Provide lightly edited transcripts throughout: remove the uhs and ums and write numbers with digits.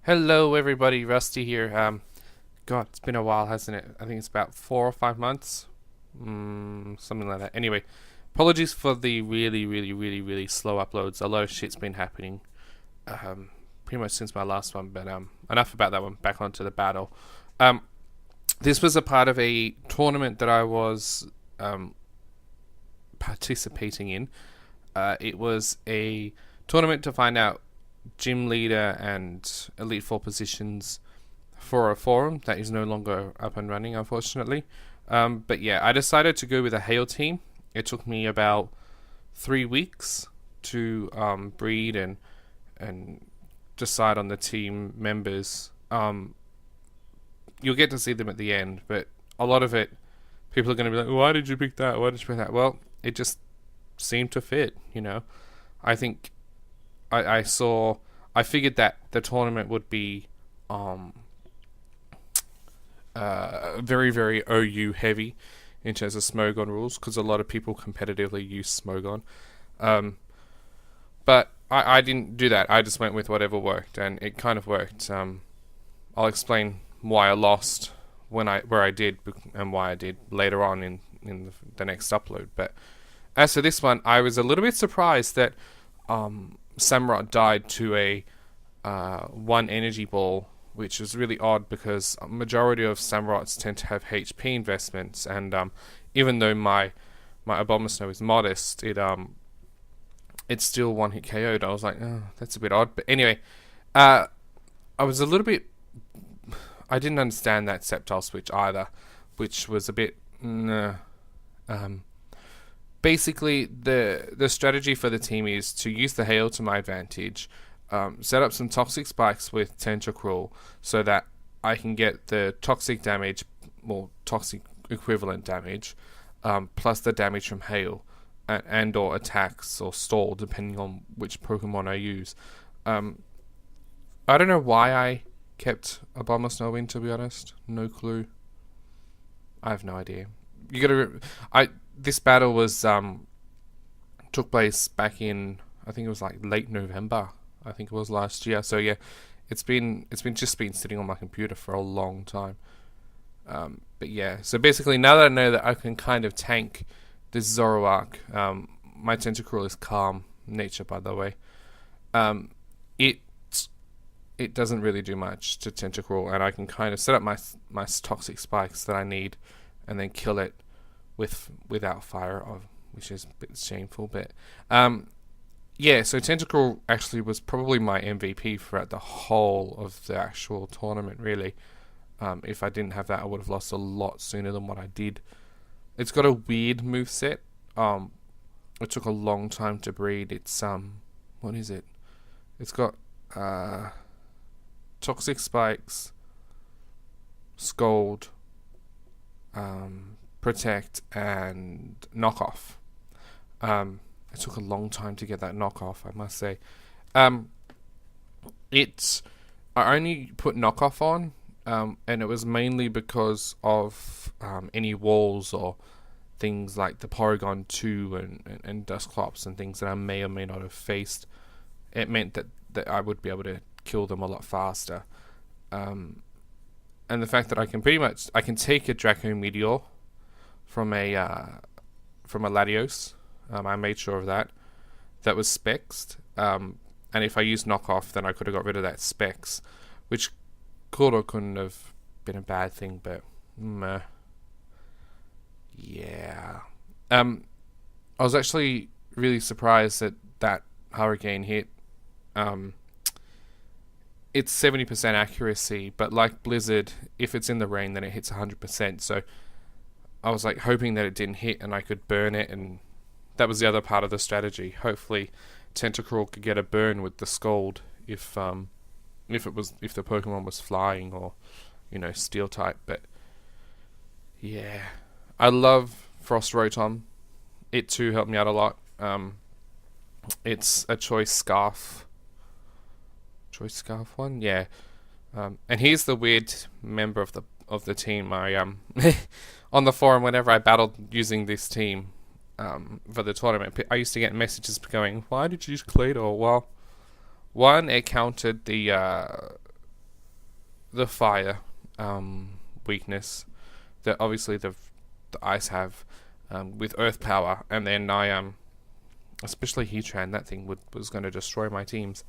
Hello, everybody. Rusty here. God, it's been a while, hasn't it? I think it's about 4 or 5 months, something like that. Anyway, apologies for the really slow uploads. A lot of shit's been happening, pretty much since my last one. But enough about that one. Back onto the battle. Um, this was a part of a tournament that I was participating in. It was a tournament to find out gym leader and elite four positions for a forum that is no longer up and running, unfortunately. But yeah, I decided to go with a hail team. It took me about 3 weeks to breed and decide on the team members. You'll get to see them at the end, but a lot of it, people are going to be like, "Why did you pick that? Why did you pick that?" Well, it just seemed to fit, you know. I think I figured that the tournament would be very OU heavy in terms of Smogon rules, because a lot of people competitively use Smogon. But I didn't do that. I just went with whatever worked, and it kind of worked. I'll explain why I lost where I did and why I did later on in the next upload. But as for this one, I was a little bit surprised that Samurott died to a one energy ball, which is really odd because a majority of Samurotts tend to have HP investments, and even though my Abomasnow is modest, it's still one hit KO'd. I was like, oh, that's a bit odd. But anyway, I was a little bit. I didn't understand that Sceptile switch either, which was a bit. Basically, the strategy for the team is to use the hail to my advantage, set up some toxic spikes with Tentacruel so that I can get the toxic damage, or toxic equivalent damage, plus the damage from hail, and or attacks or stall, depending on which Pokemon I use. I don't know why I kept Abomasnow in, to be honest. No clue. I have no idea. You gotta. This battle was took place back in, I think it was like late November. I think it was last year. So yeah, it's been sitting on my computer for a long time. But yeah, so basically now that I know that I can kind of tank this Zoroark, my Tentacruel is calm nature, by the way. It doesn't really do much to Tentacruel, and I can kind of set up my toxic spikes that I need, and then kill it without fire, which is a bit shameful. But yeah, so Tentacruel actually was probably my MVP throughout the whole of the actual tournament, really. If I didn't have that, I would have lost a lot sooner than what I did. It's got a weird moveset. It took a long time to breed. It's what is it? It's got toxic spikes, scold, protect, and knockoff. It took a long time to get that knockoff, I must say. I only put knockoff on, and it was mainly because of any walls or things like the Porygon 2 and Dusclops and things that I may or may not have faced. It meant that I would be able to kill them a lot faster. And the fact that I can take a Draco Meteor from a Latios. I made sure of that. That was Specs. And if I used knockoff, then I could have got rid of that Specs, which could or couldn't have been a bad thing, but yeah. I was actually really surprised that Hurricane hit. It's 70% accuracy, but like Blizzard, if it's in the rain, then it hits 100%. So I was like hoping that it didn't hit and I could burn it, and that was the other part of the strategy. Hopefully Tentacruel could get a burn with the Scold if the Pokemon was flying or, steel type. But yeah, I love Frost Rotom. It too helped me out a lot. It's a choice scarf one, yeah. And he's the weird member of the team. I on the forum, whenever I battled using this team for the tournament, I used to get messages going, "Why did you use Claydol?" Well, one, it countered the the fire weakness that obviously the ice have with earth power, and then I especially Heatran, that thing was going to destroy my teams.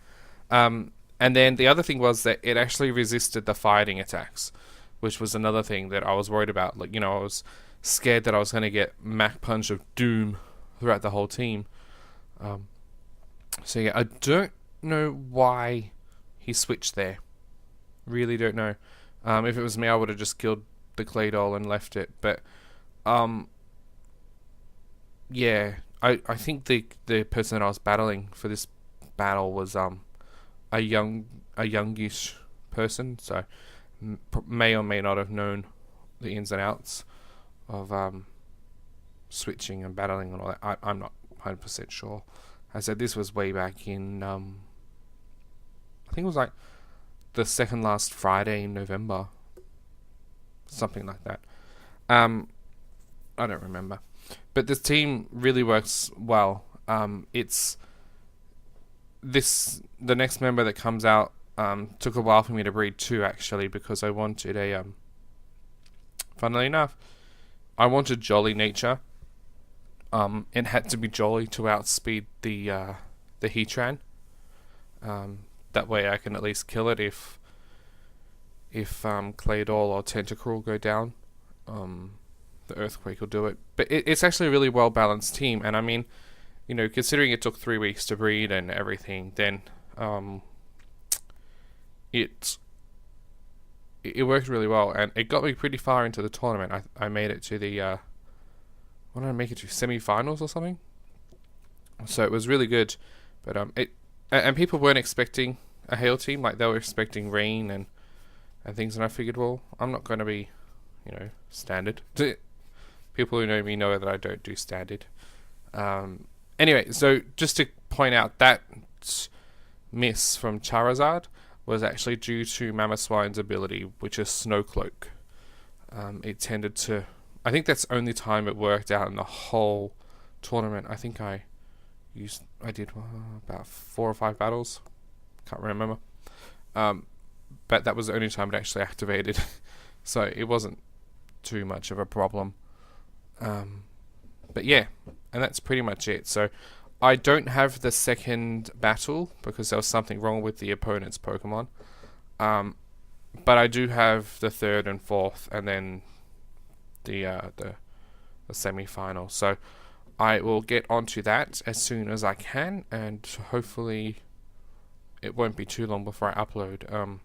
And then the other thing was that it actually resisted the fighting attacks, which was another thing that I was worried about. Like, I was scared that I was going to get Mach Punch of Doom throughout the whole team. So yeah, I don't know why he switched there. Really don't know. If it was me, I would have just killed the Claydol and left it. But yeah, I think the person that I was battling for this battle was a youngish person, so may or may not have known the ins and outs of switching and battling and all that. I'm not 100% sure. I said this was way back in I think it was like the second last Friday in November, something like that. I don't remember, but this team really works well. It's the next member that comes out took a while for me to breed too, actually, because I wanted a funnily enough, I wanted Jolly nature. It had to be Jolly to outspeed the Heatran. That way I can at least kill it if Claydol or Tentacruel go down. The Earthquake will do it. But it's actually a really well balanced team, and I mean, considering it took 3 weeks to breed and everything, then it worked really well, and it got me pretty far into the tournament. I made it to the what did I make it to? Semi-finals or something. So it was really good, but and people weren't expecting a hail team. Like, they were expecting rain and things, and I figured, well, I'm not going to be, standard. People who know me know that I don't do standard. Anyway, so just to point out, that miss from Charizard was actually due to Mamoswine's ability, which is Snow Cloak. It tended to... I think that's the only time it worked out in the whole tournament. I think I did about 4 or 5 battles. Can't remember. But that was the only time it actually activated. So it wasn't too much of a problem. But yeah, and that's pretty much it. So I don't have the second battle because there was something wrong with the opponent's Pokemon. But I do have the third and fourth, and then the semi-final. So I will get onto that as soon as I can, and hopefully it won't be too long before I upload.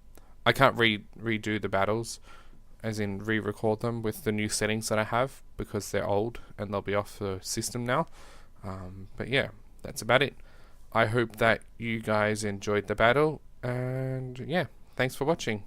I can't redo the battles, as in re-record them with the new settings that I have, because they're old and they'll be off the system now. But yeah, that's about it. I hope that you guys enjoyed the battle, and yeah, thanks for watching.